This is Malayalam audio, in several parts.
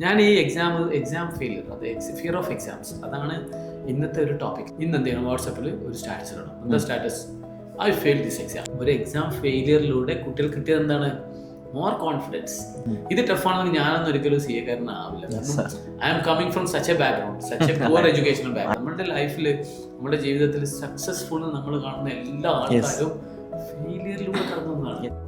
ഞാൻ ഈ എക്സാം ഫെയിലിയർ, അത് ഫിയർ ഓഫ് എക്സാംസ്, അതാണ് ഇന്നത്തെ ഒരു ടോപ്പിക്. ഇന്ന് എന്ത് ചെയ്യണം, വാട്സാപ്പിൽ ഒരു സ്റ്റാറ്റസ് ഇടണം. എന്താ status? I fail this exam. ഒരു എക്സാം ഫെയിലിയറിലൂടെ കുട്ടികൾ കിട്ടിയത് എന്താണ്? More confidence. ഇത് ടഫാണെന്ന് ഞാനൊന്നും ഒരിക്കലും സ്വീകാരനാവില്ല. I am coming from such a background, such a poor educational background. നമ്മുടെ ലൈഫിൽ, നമ്മുടെ ജീവിതത്തിൽ സക്സസ്ഫുൾ നമ്മൾ കാണുന്ന എല്ലാ ആൾക്കാരും ഫെയിലിയറിലൂടെ കടന്നു വന്നതാണ്.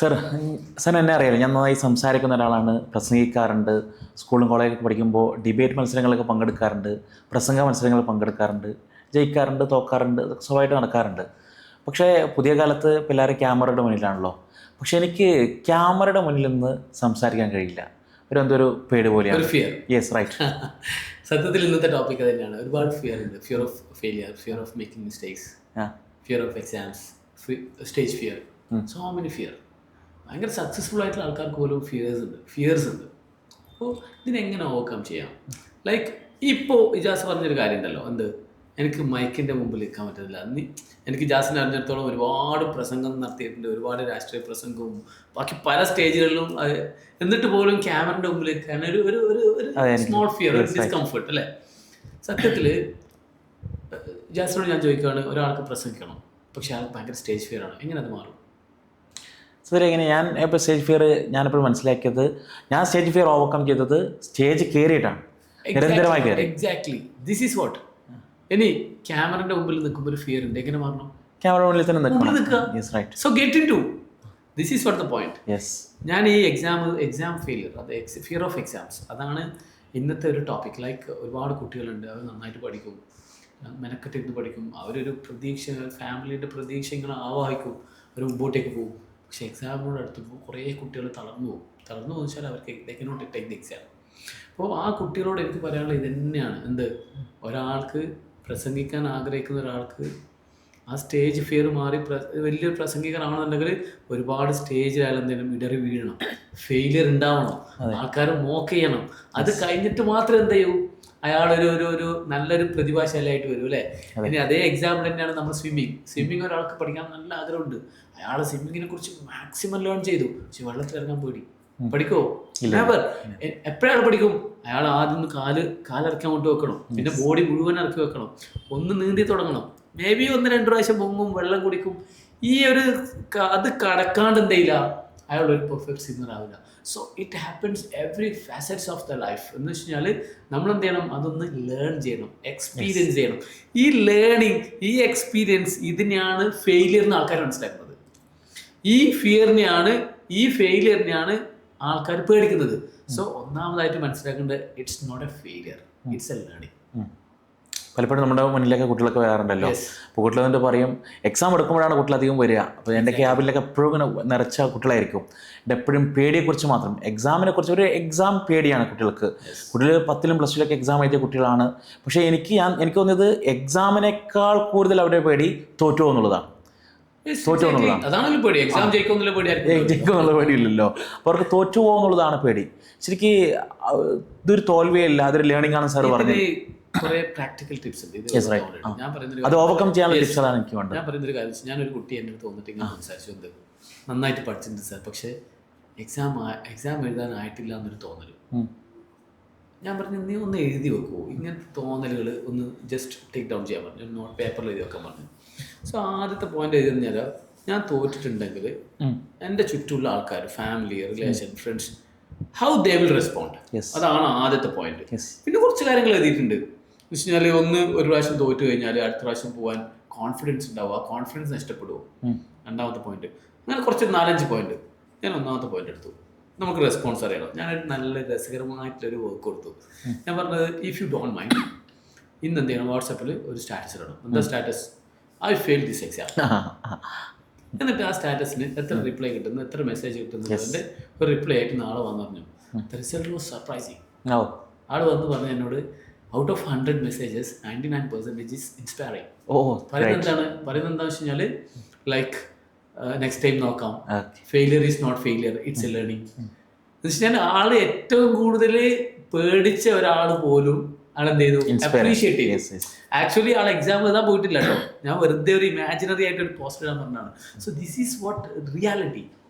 സാർ എന്നെ അറിയാലോ, ഞാൻ നന്നായി സംസാരിക്കുന്ന ഒരാളാണ്, പ്രസംഗിക്കാറുണ്ട്, സ്കൂളും കോളേജൊക്കെ പഠിക്കുമ്പോൾ ഡിബേറ്റ് മത്സരങ്ങളൊക്കെ പങ്കെടുക്കാറുണ്ട്, പ്രസംഗ മത്സരങ്ങളിൽ പങ്കെടുക്കാറുണ്ട്, ജയിക്കാറുണ്ട്, തോക്കാറുണ്ട്, സ്വഭാവമായിട്ട് നടക്കാറുണ്ട്. പക്ഷേ പുതിയ കാലത്ത് എല്ലാവരും ക്യാമറയുടെ മുന്നിലാണല്ലോ. പക്ഷേ എനിക്ക് ക്യാമറയുടെ മുന്നിൽ നിന്ന് സംസാരിക്കാൻ കഴിയില്ല. എന്തൊരു പേടി പോലെയാണ്. ഫിയർ. Yes, right. സത്യത്തിൽ ഇന്നത്തെ ടോപ്പിക് തന്നെയാണ്. ഒരുപാട് ഫിയർ ഉണ്ട്. Fear of failure, fear of making mistakes, fear of exams, stage fear, so many fear. ഭയങ്കര സക്സസ്ഫുൾ ആയിട്ടുള്ള ആൾക്കാർക്ക് പോലും ഫിയേഴ്സ് ഉണ്ട്. അപ്പോൾ ഇതിനെങ്ങനെ ഓവർകം ചെയ്യാം? ലൈക്ക് ഇപ്പോൾ ഇജാസ് പറഞ്ഞൊരു കാര്യം ഉണ്ടല്ലോ, എന്ത്, എനിക്ക് മൈക്കിൻ്റെ മുമ്പിൽ നിൽക്കാൻ പറ്റുന്നില്ല. എനിക്ക് ഇജാസിനെ അറിഞ്ഞിടത്തോളം ഒരുപാട് പ്രസംഗം നടത്തിയിട്ടുണ്ട്, ഒരുപാട് രാഷ്ട്രീയ പ്രസംഗവും ബാക്കി പല സ്റ്റേജുകളിലും. എന്നിട്ട് പോലും ക്യാമറയുടെ മുമ്പിൽ നിൽക്കാൻ ഒരു സ്മോൾ ഫിയർ, ഒരു ഡിസ്കംഫർട്ട് അല്ലേ? സത്യത്തിൽ ഇജാസിനോട് ഞാൻ ചോദിക്കുകയാണ്, ഒരാൾക്ക് പ്രസംഗിക്കണം, പക്ഷെ അയാൾക്ക് ഭയങ്കര സ്റ്റേജ് ഫിയർ ആണ്, എങ്ങനെ അത് മാറും? എങ്ങനെ ഞാൻ ഇപ്പോൾ സ്റ്റേജ് ഫിയർ ഞാനിപ്പോൾ മനസ്സിലാക്കിയത്, ഞാൻ സ്റ്റേജ് ഫിയർ ഓവർകം ചെയ്തത് സ്റ്റേജ് കയറിയിട്ടാണ്, നിരന്തരമായി കയറി. Exactly, this is what. ഇനി ക്യാമറയുടെ മുമ്പിൽ നിൽക്കുമ്പോൾ ഒരു ഫിയർ ഉണ്ട്, എങ്ങനെ മാറണം? ക്യാമറ മുന്നിൽ തന്നെ നിൽക്കണം. So get in to this is what the point. ഞാൻ ഈ എക്സാം ഫെയിലിയർ, അത് ഫിയർ ഓഫ് എക്സാംസ്, അതാണ് ഇന്നത്തെ ഒരു ടോപ്പിക്. ലൈക്ക് ഒരുപാട് കുട്ടികളുണ്ട്, അവർ നന്നായിട്ട് പഠിക്കും, മെനക്കെട്ടിരുന്ന് പഠിക്കും, അവരൊരു പ്രതീക്ഷ, ഫാമിലിയുടെ പ്രതീക്ഷ ഇങ്ങനെ ആവാഹിക്കും, അവർ മുമ്പോട്ടേക്ക് പോകും. പക്ഷേ എക്സാമിനോട് അടുത്തപ്പോൾ കുറേ കുട്ടികൾ തളർന്നു പോകും വെച്ചാൽ അവർക്ക് they cannot take the exam. അപ്പോൾ ആ കുട്ടികളോട് എനിക്ക് പറയാനുള്ളത് ഇത് തന്നെയാണ്. എന്ത്, ഒരാൾക്ക് പ്രസംഗിക്കാൻ ആഗ്രഹിക്കുന്ന ഒരാൾക്ക് ആ സ്റ്റേജ് ഫിയർ മാറി വലിയൊരു പ്രസംഗികനാണെന്നുണ്ടെങ്കിൽ ഒരുപാട് സ്റ്റേജിലായാലും എന്തെങ്കിലും ഇടറി വീഴണം, ഫെയിലിയർ ഉണ്ടാവണം, ആൾക്കാർ മോക്ക് ചെയ്യണം. അത് കഴിഞ്ഞിട്ട് മാത്രം എന്ത് ചെയ്യൂ, അയാളൊരു നല്ലൊരു പ്രതിഭാശാലിയായിട്ട് വരും അല്ലേ? ഇനി അതേ എക്സാമ്പിൾ തന്നെയാണ് നമ്മൾ സ്വിമ്മിങ് ഒരാൾക്ക് പഠിക്കാൻ നല്ല ആഗ്രഹമുണ്ട്, അയാൾ സ്വിമ്മിങ്ങിനെ കുറിച്ച് മാക്സിമം ലേൺ ചെയ്തു, പക്ഷെ വെള്ളത്തിലിറങ്ങാൻ പേടി. പഠിക്കോ? നെവർ. എപ്പോഴാണ് പഠിക്കും? അയാൾ ആദ്യം കാലിറക്കാൻ കൊണ്ട് വെക്കണം, പിന്നെ ബോഡി മുഴുവൻ ഇറക്കി വെക്കണം, ഒന്ന് നീന്തി തുടങ്ങണം, മേ ബി 1-2 പ്രാവശ്യം പൊങ്ങും, വെള്ളം കുടിക്കും. അത് കടക്കാണ്ട് എന്തെയില്ല, അയാൾ ഒരു പെർഫെക്റ്റ് സ്വിമ്മർ ആവില്ല. So it happens every facets of the life. എന്ന് വെച്ച് കഴിഞ്ഞാൽ നമ്മൾ എന്ത് ചെയ്യണം, അതൊന്ന് ലേൺ ചെയ്യണം, എക്സ്പീരിയൻസ് ചെയ്യണം. ഈ ലേണിങ്, ഈ എക്സ്പീരിയൻസ്, ഇതിനെയാണ് ഫെയിലിയർ എന്ന് ആൾക്കാർ മനസ്സിലാക്കുന്നത്. ഈ ഫിയറിനെയാണ്, ഈ ഫെയിലിയറിനെയാണ് ആൾക്കാർ പേടിക്കുന്നത്. സോ ഒന്നാമതായിട്ട് മനസ്സിലാക്കേണ്ടത്, it's not a failure, it's a learning. പലപ്പോഴും നമ്മുടെ മുന്നിലൊക്കെ കുട്ടികളൊക്കെ വരാറുണ്ടല്ലോ. അപ്പോൾ കുട്ടികൾ എന്നിട്ട് പറയും, എക്സാം എടുക്കുമ്പോഴാണ് കുട്ടികൾ അധികം വരിക. അപ്പോൾ എൻ്റെ ക്യാബിലൊക്കെ എപ്പോഴും ഇങ്ങനെ നിറച്ച കുട്ടികളായിരിക്കും. എപ്പോഴും പേടിയെക്കുറിച്ച് മാത്രം, എക്സാമിനെ കുറിച്ച് ഒരു എക്സാം പേടിയാണ് കുട്ടികൾക്ക്. കുട്ടികൾ 10ലും +2 എക്സാം എഴുതിയ കുട്ടികളാണ്. പക്ഷേ എനിക്ക് തോന്നിയത് എക്സാമിനേക്കാൾ കൂടുതൽ അവരുടെ പേടി തോറ്റോ എന്നുള്ളതാണ്. ജയിക്കുമെന്നുള്ള പേടിയില്ലല്ലോ, അപ്പോൾ അവർക്ക് തോറ്റു പോകുന്നുള്ളതാണ് പേടി. ശരിക്കും ഇതൊരു തോൽവിയല്ല, അതൊരു ലേണിംഗ് ആണ് സാർ പറഞ്ഞത്. കുറേ പ്രാക്ടിക്കൽ ടിപ്സ് ഉണ്ട്. അത് ഓവർകം ചെയ്യാനുള്ള ടിപ്സുകളാണ് എനിക്ക് വേണ്ടത്. ഞാൻ പറയുന്നൊരു കാര്യം, ഞാനൊരു കുട്ടി എൻ്റെ അടുത്ത് വന്നിട്ട് ഇങ്ങനെ സംസാരിച്ചു, എന്ത്, നന്നായിട്ട് പഠിച്ചിട്ടുണ്ട് സാർ, പക്ഷേ എക്സാം എഴുതാനായിട്ടില്ല എന്നൊരു തോന്നൽ. ഞാൻ പറഞ്ഞു, നീ ഒന്ന് എഴുതി വെക്കുമോ, ഇങ്ങനത്തെ തോന്നലുകൾ ഒന്ന് ജസ്റ്റ് ടേക്ക് ഡൗൺ ചെയ്യാൻ പറഞ്ഞു, നോട്ട് പേപ്പറിൽ എഴുതി വെക്കാൻ പറഞ്ഞു. സോ ആദ്യത്തെ പോയിന്റ് എഴുതി കഴിഞ്ഞാൽ, ഞാൻ തോറ്റിട്ടുണ്ടെങ്കിൽ എൻ്റെ ചുറ്റുമുള്ള ആൾക്കാർ, family, relation, friends, how they will respond, അതാണ് ആദ്യത്തെ പോയിന്റ്. പിന്നെ കുറച്ച് കാര്യങ്ങൾ എഴുതിയിട്ടുണ്ട് എന്ന് വെച്ച് കഴിഞ്ഞാൽ, ഒരു പ്രാവശ്യം തോറ്റു കഴിഞ്ഞാൽ അടുത്ത പ്രാവശ്യം പോകാൻ കോൺഫിഡൻസ് ഉണ്ടാവുക, കോൺഫിഡൻസ് നഷ്ടപ്പെടുമോ, രണ്ടാമത്തെ പോയിന്റ്. അങ്ങനെ കുറച്ച് 4-5 പോയിന്റ്. ഞാൻ ഒന്നാമത്തെ പോയിന്റ് എടുത്തു, നമുക്ക് റെസ്പോൺസ് അറിയണം. ഞാനൊരു നല്ല രസകരമായിട്ടൊരു വർക്ക് കൊടുത്തു. ഞാൻ പറഞ്ഞത്, ഇഫ് യു ഡോണ്ട് മൈൻഡ്, ഇന്ന് എന്ത് ചെയ്യണം, വാട്സാപ്പിൽ ഒരു സ്റ്റാറ്റസ് ഇടണം. എന്താ status? I fail this exam. എന്നിട്ട് ആ സ്റ്റാറ്റസിന് എത്ര റിപ്ലൈ കിട്ടുന്നു, എത്ര മെസ്സേജ് കിട്ടുന്നതിൻ്റെ ഒരു റിപ്ലൈ ആയിട്ട് നാളെ വന്നു പറഞ്ഞു. The result was surprising. ആൾ വന്ന് പറഞ്ഞു എന്നോട്, out of 100 messages 99% is inspiring. പറയുന്നത് എന്താണെന്ന് വെച്ച് കഴിഞ്ഞാൽ, ലൈക്ക് നെക്സ്റ്റ് ടൈം നോക്കാം, failure is not failure, it's a learning. എന്ന് വെച്ച് കഴിഞ്ഞാൽ ആൾ ഏറ്റവും കൂടുതൽ പേടിച്ച ഒരാൾ പോലും ആളെന്ത് ചെയ്തു, അപ്രീഷിയേറ്റ് ചെയ്തു. Yes, yes. ആക്ച്വലി ആൾ എക്സാം എഴുതാൻ പോയിട്ടില്ല കേട്ടോ, ഞാൻ വെറുതെ ഒരു ഇമാജിനറി ആയിട്ട് ഒരു പോസ്റ്റ് ഇടാൻ പറഞ്ഞതാണ്. So this is what reality.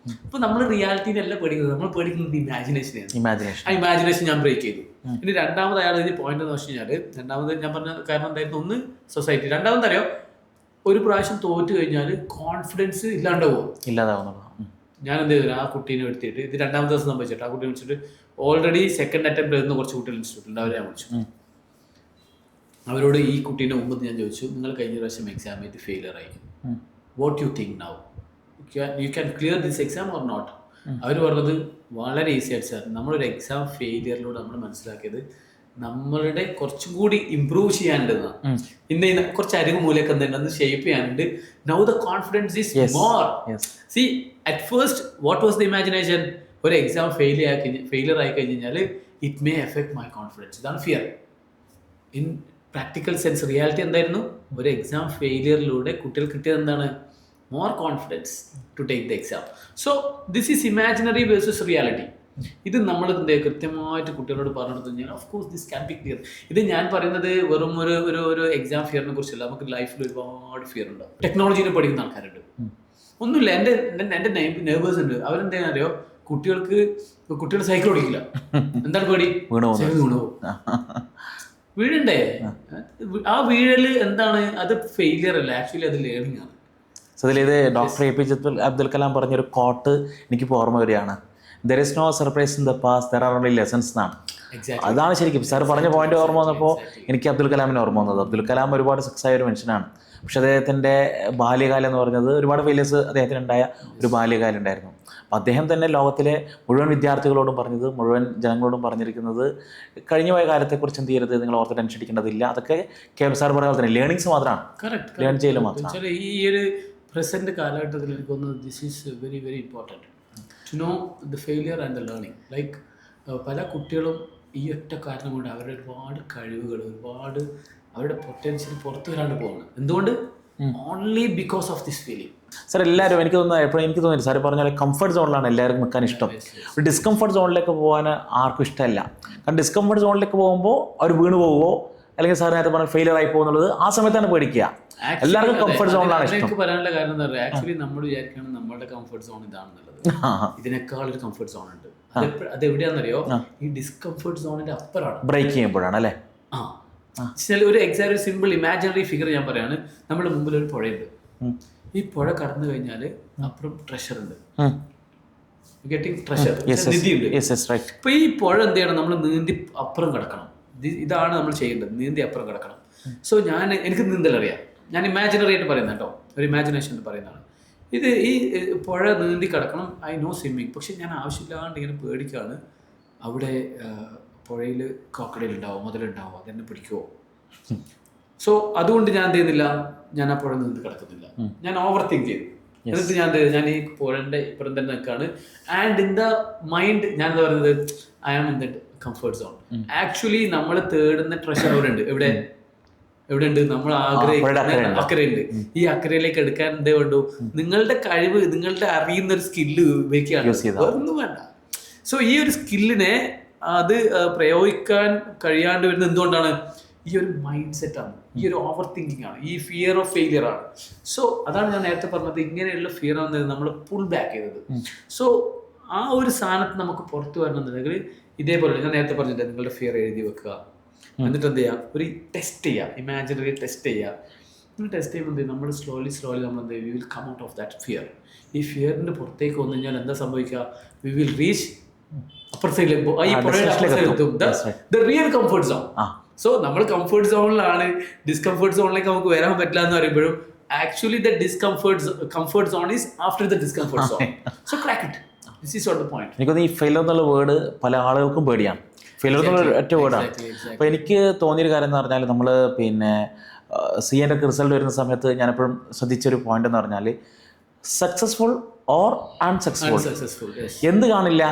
ഇപ്പൊ നമ്മൾ റിയാലിറ്റിനല്ല പേടിക്കുന്നത്, നമ്മൾ പേടിക്കുന്നത് ഇമാജിനേഷനാണ്. ആ ഇമാജിനേഷൻ ഞാൻ ബ്രേക്ക് ചെയ്തു. ഇനി രണ്ടാമത് അയാൾ ഇതിന് പോയിന്റ് എന്ന് വെച്ച് കഴിഞ്ഞാൽ, രണ്ടാമത് ഞാൻ പറഞ്ഞ കാരണം എന്തായിരുന്നു, ഒന്ന് സൊസൈറ്റി, രണ്ടാമത് അറിയോ, ഒരു പ്രാവശ്യം തോറ്റു കഴിഞ്ഞാൽ കോൺഫിഡൻസ് ഇല്ലാണ്ടാവും. ഞാൻ എന്ത് ചെയ്തു, ആ കുട്ടീനെ എടുത്തിട്ട്, ഇത് രണ്ടാമത്തെ ദിവസം സംഭവിച്ചിട്ട് ആ കുട്ടീനെ വിളിച്ചിട്ട്, ഓൾറെഡി സെക്കൻഡ് അറ്റംപ്റ്റ് എഴുതുന്ന കുറച്ച് കുട്ടികൾ ഇൻസ്റ്റിറ്റ്യൂട്ടിൽ അവരെ ഞാൻ വിളിച്ചു. അവരോട് ഈ കുട്ടീനെ മുമ്പ് ഞാൻ ചോദിച്ചു, നിങ്ങൾ കഴിഞ്ഞ പ്രാവശ്യം എക്സാം ചെയ്ത് ഫെയിലിയർ ആയി, what you think now, you can clear this exam or not? അവർ പറഞ്ഞത് വളരെ ഈസി ആയിട്ട് സാർ, നമ്മളൊരു എക്സാം ഫെയിലിയറിലൂടെ നമ്മൾ മനസ്സിലാക്കിയത് നമ്മളുടെ കുറച്ചും കൂടി ഇമ്പ്രൂവ് ചെയ്യാനുണ്ടെന്നാണ്. ഇന്ന കുറച്ച് അരിവ് മൂലൊക്കെ എന്തുണ്ടെന്ന് ഷേപ്പ് ചെയ്യാനുണ്ട്. Now the confidence is more. See at first what was the imagination, ഒരു എക്സാം ഫെയിലിയർ ആയി കഴിഞ്ഞാൽ it may affect my confidence, ഇതാണ് fear. In practical sense reality എന്തായിരുന്നു, ഒരു എക്സാം ഫെയിലിയറിലൂടെ കുട്ടികൾ കിട്ടിയത് എന്താണ്, more confidence to take the exam. So this is imaginary versus reality. ഇത് നമ്മൾ കൃത്യമായിട്ട് കുട്ടികളോട് പറഞ്ഞു കഴിഞ്ഞാൽ of course this can be clear. ഇത് ഞാൻ പറയുന്നത് വെറും ഒരു എക്സാം ഫിയറിനെ കുറിച്ചല്ല, നമുക്ക് ലൈഫിൽ ഒരുപാട് ഫിയർ ഉണ്ടാവും. ടെക്നോളജീനെ പഠിക്കുന്ന ആൾക്കാരുണ്ട്, ഒന്നുമില്ല, എൻ്റെ നെയ്ബേഴ്സ് ഉണ്ട്, അവരെന്താണെന്ന് അറിയോ, കുട്ടികൾ സൈക്കിൾ ഓടിക്കില്ല. എന്താണ് പേടി, വീഴണ്ടേ. ആ വീഴല് എന്താണ്, അത് ഫെയിലിയർ അല്ല, ആക്ച്വലി അത് ലേണിംഗ് ആണ്. സോ ഇതിൽ doctor A P J Abdul Kalam പറഞ്ഞൊരു കോട്ട് എനിക്കിപ്പോൾ ഓർമ്മ വരികയാണ്, there is no surprise in the past, there are only lessons എന്നാണ്. അതാണ് ശരിക്കും സാർ പറഞ്ഞ പോയിന്റ് ഓർമ്മ വന്നപ്പോൾ എനിക്ക് അബ്ദുൽ കലാമിനെ ഓർമ്മ വന്നത്. അബ്ദുൽ കലാം ഒരുപാട് സക്സസ് ആയ ഒരു മനുഷ്യനാണ്, പക്ഷെ അദ്ദേഹത്തിൻ്റെ ബാല്യകാലം എന്ന് പറഞ്ഞത് ഒരുപാട് ഫെയിലിയേഴ്സ് അദ്ദേഹത്തിന് ഉണ്ടായ ഒരു ബാല്യകാലം ഉണ്ടായിരുന്നു. അപ്പോൾ അദ്ദേഹം തന്നെ ലോകത്തിലെ മുഴുവൻ വിദ്യാർത്ഥികളോടും പറഞ്ഞത്, മുഴുവൻ ജനങ്ങളോടും പറഞ്ഞിരിക്കുന്നത്, കഴിഞ്ഞ പോയ കാലത്തെക്കുറിച്ച് എന്ത് ചെയ്യരുത്, നിങ്ങൾ ഓർത്ത് ടെൻഷൻ അടിക്കേണ്ടതില്ല, അതൊക്കെ കെ സാർ പറഞ്ഞ പോലെ തന്നെ ലേണിങ്സ് മാത്രമാണ്, ലേൺ ചെയ്യൽ മാത്രമാണ്. ഈ ഒരു പ്രസന്റ് കാലഘട്ടത്തിൽ എനിക്ക് തോന്നുന്നത് this is very very important to know the failure and the learning. Like പല കുട്ടികളും ഈ ഒറ്റ കാരണം കൊണ്ട് അവരുടെ ഒരുപാട് കഴിവുകൾ, ഒരുപാട് അവരുടെ പൊട്ടൻഷ്യൽ പുറത്തു വരാണ്ട് പോകുന്നത്. എന്തുകൊണ്ട്? Only because of this feeling. Sir എല്ലാവരും എനിക്ക് തോന്നുന്നത്, എപ്പോഴും എനിക്ക് തോന്നുന്നില്ല സാർ പറഞ്ഞ പോലെ കംഫർട്ട് സോണിലാണ് എല്ലാവർക്കും നിൽക്കാൻ ഇഷ്ടം. ഒരു ഡിസ്കംഫർട്ട് സോണിലേക്ക് പോകാൻ ആർക്കും ഇഷ്ടമല്ല. കാരണം ഡിസ്കംഫർട്ട് സോണിലേക്ക് പോകുമ്പോൾ അവർ വീണ് പോവുമോ, അല്ലെങ്കിൽ സാർ നേരത്തെ പറഞ്ഞാൽ ഫെയിലിയർ ആയി പോകുന്നുള്ളത് ആ സമയത്താണ് പേടിക്കുക. എല്ലാവർക്കും കംഫർട്ട് സോണിലാണ് ഇഷ്ടം. എനിക്ക് പറയാനുള്ള കാരണം എന്താ പറയുക, ആക്ച്വലി നമ്മൾ വിചാരിക്കണം നമ്മളുടെ കംഫർട്ട് സോൺ ഇതാണെന്നുള്ളത്. ഇതിനേക്കാൾ ഒരു കംഫർട്ട് സോൺ ഉണ്ട്. അത് എവിടെയാണെന്നറിയോ, ഈ ഡിസ്കംഫർട്ട് സോണിന്റെ അപ്പുറമാണ്, ബ്രേക്ക് ചെയ്യുമ്പോഴാണ് അല്ലേ. ഒരു എക്സാക്ട് സിമ്പിൾ ഇമാജിനറി ഫിഗർ ഞാൻ പറയാണ്. നമ്മുടെ മുമ്പിൽ ഒരു പുഴയുണ്ട്, ഈ പുഴ കടന്നു കഴിഞ്ഞാൽ അപ്പുറം ട്രഷർ ഉണ്ട്, ഗെറ്റിംഗ് ട്രഷർ, നിധിയുണ്ട്. ഇപ്പൊ ഈ പുഴ എന്ത് ചെയ്യണം, നമ്മൾ നീന്തി അപ്പുറം കിടക്കണം. ഇതാണ് നമ്മൾ ചെയ്യേണ്ടത്, നീന്തി അപ്പുറം കിടക്കണം. സോ എനിക്ക് നീന്തലറിയാം, ഞാൻ ഇമാജിനറി ആയിട്ട് പറയുന്നത് കേട്ടോ, ഒരു ഇമാജിനേഷൻ പറയുന്നതാണ്. ഇത് ഈ പുഴ നീന്തി കിടക്കണം, ഐ നോ സ്വിമ്മിങ്. പക്ഷെ ഞാൻ ആവശ്യമില്ലാണ്ട് ഇങ്ങനെ പേടിക്കാണ്, അവിടെ പുഴയിൽ ക്രോക്കഡൈൽ ഉണ്ടാവും, മുതലുണ്ടാവും, അതെന്നെ പിടിക്കുമോ. സോ അതുകൊണ്ട് ഞാൻ എന്ത് ചെയ്യുന്നില്ല, ഞാൻ ആ പുഴ നീന്തി കിടക്കുന്നില്ല, ഞാൻ ഓവർ തിങ്ക് ചെയ്തു. എന്നിട്ട് ഞാൻ ഈ പുഴൻ്റെ ഇപ്പുറം തന്നെ നിൽക്കുകയാണ്. ആൻഡ് ഇൻ ദ മൈൻഡ് ഞാൻ എന്താ പറയുന്നത്, I am in the comfort zone. Actually നമ്മൾ തേടുന്ന ട്രഷർ അവിടെ ഉണ്ട്. എവിടെ ഉണ്ട്, നമ്മൾ ആഗ്രഹിക്കുന്ന അക്കരയുണ്ട്. ഈ അക്കരയിലേക്ക് എടുക്കാൻ എന്തേ വേണ്ടു, നിങ്ങളുടെ കഴിവ്, നിങ്ങളുടെ അറിയുന്ന ഒരു സ്കില്ല് ഉപയോഗിക്കുകയാണ്, ഒന്നും വേണ്ട. സോ ഈ ഒരു സ്കില്ലിനെ അത് പ്രയോഗിക്കാൻ കഴിയാണ്ട് വരുന്നത് എന്തുകൊണ്ടാണ്, ഈ ഒരു മൈൻഡ് സെറ്റാണ്, ഈ ഒരു ഓവർ തിങ്കിങ് ആണ്, ഈ ഫിയർ ഓഫ് ഫെയിലിയർ ആണ്. സോ അതാണ് ഞാൻ നേരത്തെ പറഞ്ഞത്, ഇങ്ങനെയുള്ള ഫിയർ ആണ് നമ്മൾ പുൾ ബാക്ക് ചെയ്തത്. സോ ആ ഒരു സാധനത്ത് നമുക്ക് പുറത്തു വരണമെന്നുണ്ടെങ്കിൽ ഇതേപോലെ ഞാൻ നേരത്തെ പറഞ്ഞിട്ട് നിങ്ങളുടെ ഫിയർ എഴുതി വെക്കുക, എന്നിട്ട് എന്ത് ചെയ്യുക, ഒരു ടെസ്റ്റ് ചെയ്യുക, ഇമാജിനറി ടെസ്റ്റ് ചെയ്യുക. ഇങ്ങനെ ടെസ്റ്റ് ചെയ്യുമ്പോൾ എന്ത് ചെയ്യും, നമ്മൾ സ്ലോലി നമ്മൾ എന്ത് ചെയ്യും, we will come out of that fear. ഈ ഫിയറിൻ്റെ പുറത്തേക്ക് വന്നു കഴിഞ്ഞാൽ എന്താ സംഭവിക്കുക, വി വിൽ റീച്ച് അപ്പുറത്തേക്ക്, ഈ പുറത്തേക്കും the real comfort zone. So നമ്മൾ കംഫർട്ട് സോണിലാണ്, ഡിസ്കംഫർട്ട് സോണിലേക്ക് നമുക്ക് വരാൻ പറ്റില്ല എന്ന് പറയുമ്പോഴും actually the comfort zone is after the discomfort zone. So crack it. This is what the point. എനിക്കൊന്ന് ഈ ഫെയിലർ എന്നുള്ള വേർഡ് പല ആളുകൾക്കും പേടിയാണ്. ഫെയിലർ എന്നുള്ള ഒറ്റ വേർഡാണ്. അപ്പോൾ എനിക്ക് തോന്നിയൊരു കാര്യം എന്ന് പറഞ്ഞാൽ, നമ്മൾ CA റിസൾട്ട് വരുന്ന സമയത്ത് ഞാൻ എപ്പോഴും ശ്രദ്ധിച്ചൊരു പോയിന്റ് എന്ന് പറഞ്ഞാൽ, സക്സസ്ഫുൾ ഓർ അൺസക്സസ്ഫുൾ എന്ത് കാണില്ല,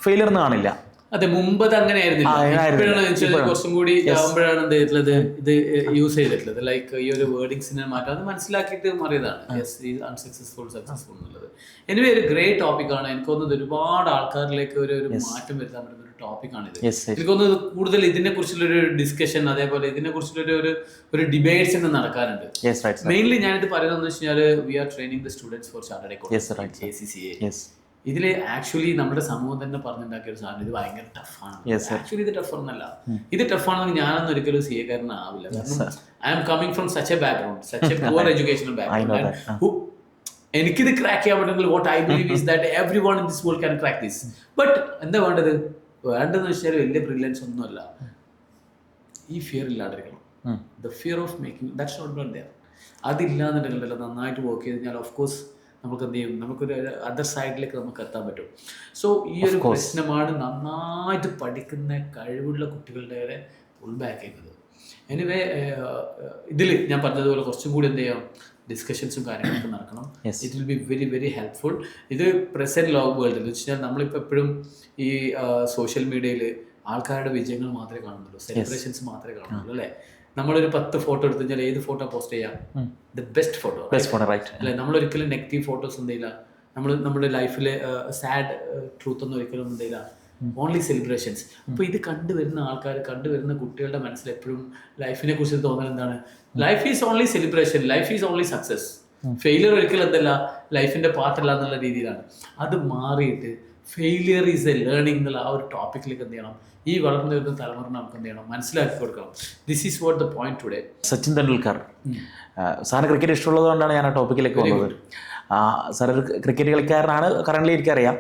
ഫെയിലർ എന്ന് കാണില്ല. അതെ, മുമ്പ് അത് അങ്ങനെ ആയിരുന്നില്ല. കുറച്ചും കൂടി ആകുമ്പോഴാണ് എന്ത് ചെയ്തിട്ടുള്ളത്, ഇത് യൂസ് ചെയ്തിട്ടുള്ളത്. ലൈക്ക് ഈ ഒരു വേർഡിങ്സിനെ മാറ്റം അത് മനസ്സിലാക്കിയിട്ട് മാറിയതാണ്. അൺസക്സസ്ഫുൾ സക്സസ്ഫുൾ എന്നുള്ളത്. എനിവേ ഒരു ഗ്രേറ്റ് ടോപ്പിക്കാണ്. എനിക്ക് തോന്നുന്നത് ഒരുപാട് ആൾക്കാരിലേക്ക് ഒരു മാറ്റം വരുത്താൻ പറ്റുന്ന ഒരു ടോപ്പിക്കാണിത്. എനിക്ക് തോന്നുന്നത് കൂടുതൽ ഇതിനെ കുറിച്ചുള്ളൊരു ഡിസ്കഷൻ, അതേപോലെ ഇതിനെ കുറിച്ചുള്ള ഒരു ഡിബേറ്റ്സ് എന്ന് നടക്കാറുണ്ട്. മെയിൻലി ഞാനിത് പറയുന്നതെന്ന് വെച്ച് കഴിഞ്ഞാൽ we are training the students for chartered accountant ACCA. ഇതിൽ ആക്ച്വലി നമ്മുടെ സമൂഹം തന്നെ പറഞ്ഞുണ്ടാക്കിയ ഒരു സാധനം ഇത് ഭയങ്കര ടഫാണ്. ആക്ച്വലി ഇത് ടഫ് ഒന്നല്ല. ഇത് ടഫാണെന്ന് ഞാനൊന്നും ഒരിക്കലും CA കാരനാവില്ല. കാരണം I am coming from such a background, such a poor educational background. എനിക്കിത് ക്രാക്ക് ചെയ്യാൻ പറ്റുമെങ്കിൽ what I believe is that every one in this world can crack this. But എന്താ വേണ്ടതെന്ന് വെച്ചാൽ വലിയ ബ്രില്യൻസ് ഒന്നുമല്ല, ഈ ഫിയർ ഇല്ലാണ്ടിരിക്കണം. The fear of making that's not been there. അതില്ലാന്നുണ്ടെങ്കിലല്ലോ നന്നായിട്ട് വർക്ക് ചെയ്ത് കഴിഞ്ഞാൽ ഓഫ് കോഴ്സ് നമുക്ക് എന്ത് ചെയ്യും, നമുക്കൊരു അതർ സൈഡിലേക്ക് നമുക്ക് എത്താൻ പറ്റും. സോ ഈ ഒരു പ്രശ്നമാണ് നന്നായിട്ട് പഠിക്കുന്ന കഴിവുള്ള കുട്ടികളുടെ വരെ പുൾ ബാക്ക് ചെയ്യുന്നത്. എനിവേ ഇതിൽ ഞാൻ പറഞ്ഞതുപോലെ കുറച്ചും കൂടി എന്ത് ചെയ്യാം, ഡിസ്കഷൻസും കാര്യങ്ങളൊക്കെ നടക്കണം. It will be very very helpful. ഇത് പ്രസന്റ് ലോഗ് വേൾഡിൽ എന്ന് വെച്ചാൽ നമ്മളിപ്പോൾ എപ്പോഴും ഈ സോഷ്യൽ മീഡിയയിൽ ആൾക്കാരുടെ വിജയങ്ങൾ മാത്രമേ കാണുന്നുള്ളൂ, സെലിബ്രേഷൻസ് മാത്രമേ കാണുന്നുള്ളൂ അല്ലേ. നമ്മളൊരു 10 ഫോട്ടോ എടുത്തു കഴിഞ്ഞാൽ ഏത് ഫോട്ടോ പോസ്റ്റ് ചെയ്യാം? ദ ബെസ്റ്റ് ഫോട്ടോ അല്ലെ. നമ്മളൊരിക്കലും നെഗറ്റീവ് ഫോട്ടോസ് ഒന്നും ചെയ്യില്ല. നമ്മുടെ ലൈഫിലെ സാഡ് ട്രൂത്ത് ഒന്നും ഒരിക്കലും ഒന്നും ചെയ്യില്ല. Only celebrations. അപ്പോൾ ഇത് കണ്ടുവരുന്ന ആൾക്കാർ, കണ്ടുവരുന്ന കുട്ടികളുടെ മനസ്സിൽ എപ്പോഴും ലൈഫിനെ കുറിച്ച് തോന്നൽ എന്താണ്? Life is only celebration, life is only success. Failure ഒരിക്കലും എന്തല്ല ലൈഫിന്റെ പാർട്ടല്ല എന്നുള്ള രീതിയിലാണ്. അത് മാറിയിട്ട് ഫെയിലിയർ ഈസ് എ ലേണിംഗ് എന്നുള്ള ആ ഒരു ടോപ്പിക്കിലേക്ക് എന്ത് ചെയ്യണം, ഈ വളർന്നു വരുന്ന തലമുറ നമുക്ക് എന്ത് ചെയ്യണം, മനസ്സിലാക്കി കൊടുക്കണം. This is what the point today. Sachin Tendulkar സാറിന് ക്രിക്കറ്റ് ഇഷ്ടമുള്ളത് കൊണ്ടാണ് ഞാൻ ആ ടോപ്പിക്കിലേക്ക് വന്നത്. സാർ ഒരു ക്രിക്കറ്റ് കളിക്കാരനാണ്, കറൻ്റ്ലി എനിക്കറിയാം.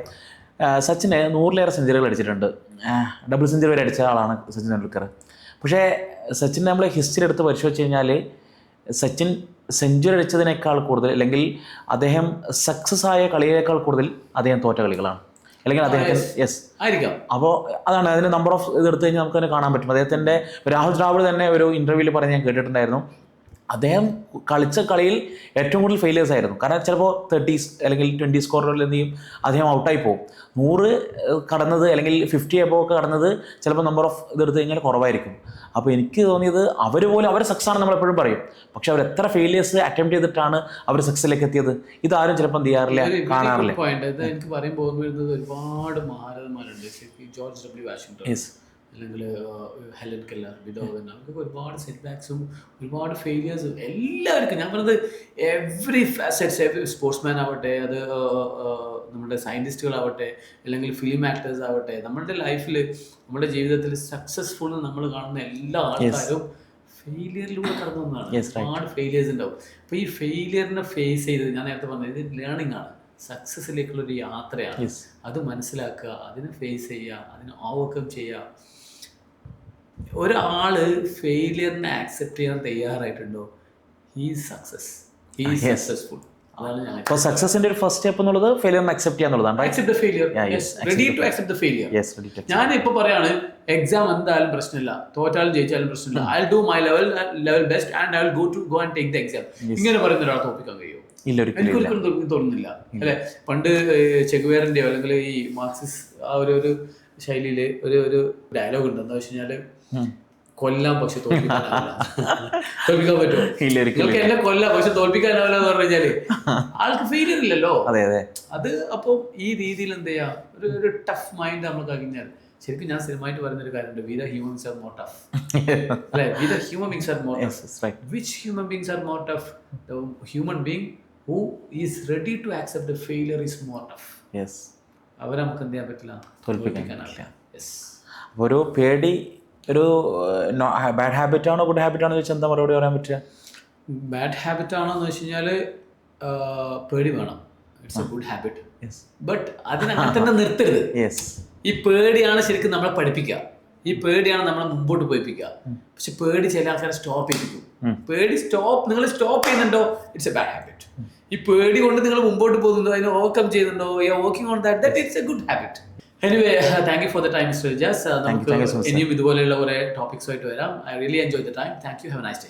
സച്ചിന് 100-ലേറെ സെഞ്ചുറികൾ അടിച്ചിട്ടുണ്ട്. ഡബിൾ സെഞ്ചുറി വരെ അടിച്ച ആളാണ് സച്ചിൻ തെണ്ടുൽക്കർ. പക്ഷേ സച്ചിൻ നമ്മൾ ഹിസ്റ്ററി എടുത്ത് പരിശോധിച്ച് കഴിഞ്ഞാൽ സച്ചിൻ സെഞ്ചുറി അടിച്ചതിനേക്കാൾ കൂടുതൽ, അല്ലെങ്കിൽ അദ്ദേഹം സക്സസ് ആയ കളിയേക്കാൾ കൂടുതൽ അദ്ദേഹം തോറ്റ കളികളാണ്, അല്ലെങ്കിൽ അദ്ദേഹത്തിന് ആയിരിക്കാം. അപ്പോൾ അതാണ് അതിന് നമ്പർ ഓഫ് ഇത് എടുത്തു കഴിഞ്ഞാൽ നമുക്ക് തന്നെ കാണാൻ പറ്റും. അദ്ദേഹത്തിൻ്റെ രാഹുൽ ദ്രാവിഡ് തന്നെ ഒരു ഇൻ്റർവ്യൂവിൽ പറഞ്ഞ് ഞാൻ കേട്ടിട്ടുണ്ടായിരുന്നു, അദ്ദേഹം കളിച്ച കളിയിൽ ഏറ്റവും കൂടുതൽ ഫെയിലിയേഴ്സ് ആയിരുന്നു. കാരണം ചിലപ്പോൾ 30s അല്ലെങ്കിൽ 20 സ്കോറുകളിൽ എന്ത് ചെയ്യും, അദ്ദേഹം ഔട്ടായി പോകും. 100 കടന്നത് അല്ലെങ്കിൽ 50 എബോവ് ഒക്കെ കടന്നത് ചിലപ്പോൾ നമ്പർ ഓഫ് ഇതെടുത്ത് കഴിഞ്ഞാൽ കുറവായിരിക്കും. അപ്പോൾ എനിക്ക് തോന്നിയത് അവർ സക്സസ് ആണ് നമ്മളെപ്പോഴും പറയും, പക്ഷെ അവർ എത്ര ഫെയിലിയേഴ്സ് അറ്റംപ്റ്റ് ചെയ്തിട്ടാണ് അവർ സക്സസിലേക്ക് എത്തിയത്, ഇതാരും ചിലപ്പോൾ എന്ത് ചെയ്യാറില്ല, കാണാറില്ല. എനിക്ക് പറയുമ്പോൾ വരുന്നത് ഒരുപാട് മഹാരഥന്മാരുണ്ട്. George W. വാഷിംഗ്ടൺ, അല്ലെങ്കിൽ ഹെലൻ കെല്ലർ, ബിഡോവൻ, അവർക്കൊക്കെ ഒരുപാട് സെറ്റ് ബാക്സും ഒരുപാട് ഫെയിലിയേഴ്സും എല്ലാവർക്കും. ഞാൻ പറഞ്ഞത് എവറി ഫാസറ്റ്സ്, എവറി സ്പോർട്സ്മാൻ ആവട്ടെ, അത് നമ്മുടെ സയൻറ്റിസ്റ്റുകളാവട്ടെ, അല്ലെങ്കിൽ ഫിലിം ആക്ടേഴ്സ് ആവട്ടെ, നമ്മുടെ ലൈഫിൽ നമ്മുടെ ജീവിതത്തിൽ സക്സസ്ഫുൾ നമ്മൾ കാണുന്ന എല്ലാ ആൾക്കാരും ഫെയിലിയറിലൂടെ കടന്നു വന്നതാണ്. ഒരുപാട് ഫെയിലിയേഴ്സ് ഉണ്ടാവും. അപ്പോൾ ഈ ഫെയിലിയറിനെ ഫേസ് ചെയ്ത് ഞാൻ നേരത്തെ പറഞ്ഞത് ഇത് ലേണിംഗ് ആണ്, സക്സസ്സിലേക്കുള്ളൊരു യാത്രയാണ്. അത് മനസ്സിലാക്കുക, അതിനെ ഫേസ് ചെയ്യുക, അതിനെ ഓവർകം ചെയ്യുക. ഒരാള് ഫെയിലിയറിനെ ആക്സെപ്റ്റ് ചെയ്യാൻ തയ്യാറായിട്ടുണ്ടോ, ഹീസ് സക്സസ്, ഹീസ് സക്സസ്ഫുൾ. അപ്പോൾ സക്സസിന്റെ ഒരു ഫസ്റ്റ് സ്റ്റെപ്പ് എന്നുള്ളത് ഫെയിലിയറിനെ അക്സെപ്റ്റ് ചെയ്യാന്നുള്ളതാണ്. Accept the failure, ready to accept the failure. ഞാൻ ഇപ്പൊ പറയാണ്, എക്സാം എന്തായാലും പ്രശ്നമില്ല, തോറ്റാലും ജയിച്ചാലും പ്രശ്നമില്ല, I will do my level best and I will go and take the exam. ഇങ്ങനെ പറയുന്ന ഒരാളെ തോൽപ്പിക്കാൻ കഴിയുമോ? എനിക്കൊരിക്കലും തോന്നുന്നില്ല അല്ലെ. പണ്ട് ചെഗുവേറിന്റെയോ അല്ലെങ്കിൽ ഈ മാർക്സിസ്റ്റ് ആ ഒരു ശൈലിയില് ഒരു ഡയലോഗ് ഉണ്ട്, എന്താ വെച്ച് കഴിഞ്ഞാല് കൊല്ലാം പക്ഷെ തോൽപ്പിക്കാൻ പറ്റുമോ? നിങ്ങൾക്ക് എന്നെ കൊല്ലാം പക്ഷെ തോൽപ്പിക്കാനാവില്ല എന്ന് പറഞ്ഞു കഴിഞ്ഞാല് ആൾക്ക് ഫെയിലിയർ ഇല്ലല്ലോ. അത് അപ്പോൾ ഈ രീതിയിൽ എന്ത് ചെയ്യാം, ഒരു ടഫ് മൈൻഡ് നമ്മൾ കഴിഞ്ഞാൽ ശരിക്കും ഞാൻ സ്ഥിരമായിട്ട് പറയുന്നൊരു കാര്യമുണ്ട്, we the human beings are more tough അല്ലെ. We the human beings are more tough. Which human beings are more tough? The human being who is ready to accept the failure is more tough. അവരെ നമുക്ക് എന്ത് ചെയ്യാൻ പറ്റില്ല, തോൽപ്പിക്കാനാവില്ല. ഒരു പേടി ഒരു ബാഡ് ഹാബിറ്റ് ആണോ ഗുഡ് ഹാബിറ്റ് ആണോ ചോദിച്ചാൽ എന്താ മറുപടി പറയാൻ പറ്റുക? ബാഡ് ഹാബിറ്റ് ആണോ എന്ന് വെച്ച് കഴിഞ്ഞാൽ പേടി വേണം, it's a good habit. But അതിനങ്ങനെ തന്നെ നിർത്തരുത്. ഈ പേടിയാണ് ശരിക്കും നമ്മളെ പഠിപ്പിക്കുക, ഈ പേടിയാണ് നമ്മളെ മുമ്പോട്ട് പോയിപ്പിക്കുക. പക്ഷെ പേടി ചില ആൾക്കാരെ സ്റ്റോപ്പ് ചെയ്യിപ്പിക്കും. നിങ്ങൾ സ്റ്റോപ്പ് ചെയ്യുന്നുണ്ടോ, ഇറ്റ്സ് എ ബാഡ് ഹാബിറ്റ്. ഈ പേടി കൊണ്ട് നിങ്ങൾ മുമ്പോട്ട് പോകുന്നുണ്ടോ, അതിനെ ഓവർകം ചെയ്യുന്നുണ്ടോ, working on that, it's a good habit. Anyway, thank you for the time mister jazz. നമുക്ക് ഇനിയും ഇതുപോലെയുള്ള കുറെ ടോപ്പിക്സുമായിട്ട് വരാം. I really enjoy the time. Thank you. Have A nice day.